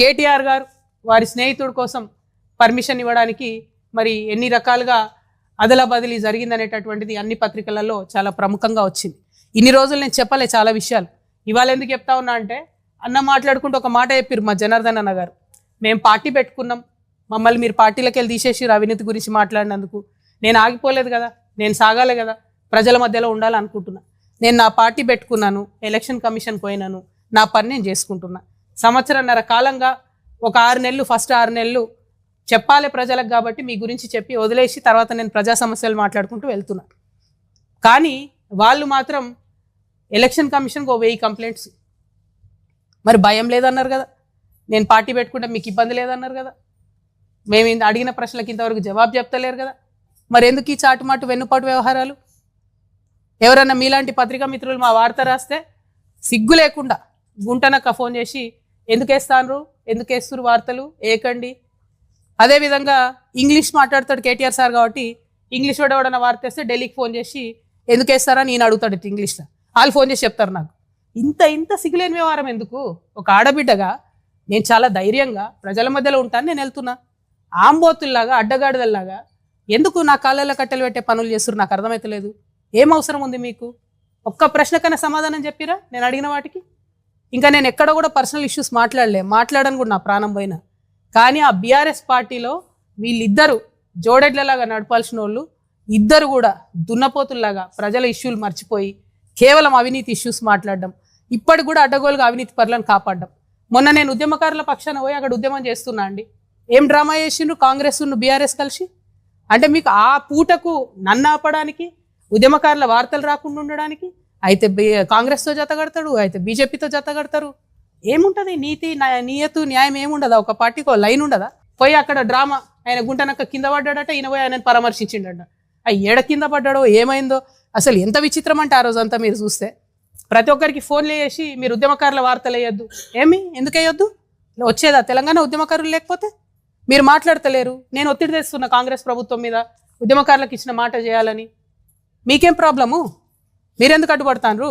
కేటీఆర్ గారు వారి స్నేహితుడి కోసం పర్మిషన్ ఇవ్వడానికి మరి ఎన్ని రకాలుగా అదలా బదిలీ జరిగిందనేటటువంటిది అన్ని పత్రికలలో చాలా ప్రముఖంగా వచ్చింది. ఇన్ని రోజులు నేను చెప్పలే చాలా విషయాలు. ఇవాళ ఎందుకు చెప్తా ఉన్నా అంటే అన్న మాట్లాడుకుంటూ ఒక మాట చెప్పారు మా జనార్దన్ అన్న గారు. మేము పార్టీ పెట్టుకున్నాం, మమ్మల్ని మీరు పార్టీలోకి వెళ్ళి తీసేసి అవినీతి గురించి మాట్లాడినందుకు. నేను ఆగిపోలేదు కదా, నేను సాగాలి కదా, ప్రజల మధ్యలో ఉండాలనుకుంటున్నా. నేను నా పార్టీ పెట్టుకున్నాను, ఎలక్షన్ కమిషన్ పోయినాను, నా పని నేను చేసుకుంటున్నా. సంవత్సరన్నర కాలంగా ఒక 6 నెలలు, ఫస్ట్ 6 నెలలు చెప్పాలి ప్రజలకు కాబట్టి మీ గురించి చెప్పి వదిలేసి తర్వాత నేను ప్రజా సమస్యలు మాట్లాడుకుంటూ వెళ్తున్నా. కానీ వాళ్ళు మాత్రం ఎలక్షన్ కమిషన్కి 1000 కంప్లైంట్స్. మరి భయం లేదన్నారు కదా, నేను పార్టీ పెట్టుకుంటే మీకు ఇబ్బంది లేదన్నారు కదా, మేము అడిగిన ప్రశ్నలకు ఇంతవరకు జవాబు చెప్తలేరు కదా, మరి ఎందుకు ఈ చాటుమాటు వెన్నుపాటు వ్యవహారాలు? ఎవరన్నా మీలాంటి పత్రికా మిత్రులు మా వార్త రాస్తే సిగ్గు లేకుండా గుంటనక్క ఫోన్ చేసి ఎందుకు వేస్తాను, ఎందుకు వేస్తున్నారు వార్తలు ఏకండి. అదేవిధంగా ఇంగ్లీష్ మాట్లాడతాడు కేటీఆర్ సార్ కాబట్టి ఇంగ్లీష్ వాడు ఎవడన్నా వార్త వేస్తే ఢిల్లీకి ఫోన్ చేసి ఎందుకు వేస్తారని నేను అడుగుతాడు ఇంగ్లీష్లో. వాళ్ళు ఫోన్ చేసి చెప్తారు నాకు. ఇంత సిగ్గులేని వ్యవహారం ఎందుకు? ఒక ఆడబిడ్డగా నేను చాలా ధైర్యంగా ప్రజల మధ్యలో ఉంటాను, నేను వెళ్తున్నా. ఆంబోతుల్లాగా అడ్డగాడిదల్లాగా ఎందుకు నా కాళ్ళలో కట్టెలు పెట్టే పనులు చేస్తున్నారు నాకు అర్థమవుతలేదు. ఏం అవసరం ఉంది మీకు? ఒక్క ప్రశ్నకైనా సమాధానం చెప్పిరా నేను అడిగిన వాటికి? ఇంకా నేను ఎక్కడ కూడా పర్సనల్ ఇష్యూస్ మాట్లాడను కూడా, నా ప్రాణం పోయినా. కానీ ఆ బీఆర్ఎస్ పార్టీలో వీళ్ళిద్దరూ జోడెడ్లలాగా నడపాల్సిన వాళ్ళు ఇద్దరు కూడా దున్నపోతుల్లాగా ప్రజల ఇష్యూలు మర్చిపోయి కేవలం అవినీతి ఇష్యూస్ మాట్లాడడం, ఇప్పటికి కూడా అడ్డగోలుగా అవినీతి పరులను కాపాడడం. మొన్న నేను ఉద్యమకారుల పక్షాన పోయి అక్కడ ఉద్యమం చేస్తున్నా అండి. ఏం డ్రామా చేసిండ్రు కాంగ్రెస్ బీఆర్ఎస్ కలిసి? అంటే మీకు ఆ పూటకు నన్ను ఆపడానికి, ఉద్యమకారుల వార్తలు రాకుండా ఉండడానికి అయితే కాంగ్రెస్తో జత కడతాడు, అయితే బీజేపీతో జత కడతారు. ఏముంటుంది నీయతు న్యాయం ఏముండదా? ఒక పార్టీకి లైన్ ఉండదా? పోయి అక్కడ డ్రామా, ఆయన గుంటనక్క కింద పడ్డాడట, ఈయన పోయి ఆయనను పరామర్శించిండట. ఆ ఏడ కింద పడ్డాడో ఏమైందో అసలు ఎంత విచిత్రం అంటే ఆ రోజంతా మీరు చూస్తే ప్రతి ఒక్కరికి ఫోన్లు చేసి మీరు ఉద్యమకారుల వార్తలు వేయొద్దు. ఎందుకు వేయొద్దు? వచ్చేదా తెలంగాణ ఉద్యమకారులు లేకపోతే? మీరు మాట్లాడతలేరు. నేను ఒత్తిడి తెస్తున్నా కాంగ్రెస్ ప్రభుత్వం మీద, ఉద్యమకారులకు ఇచ్చిన మాట చేయాలని. మీకేం ప్రాబ్లము? మీరెందుకు అడ్డుపడతారు?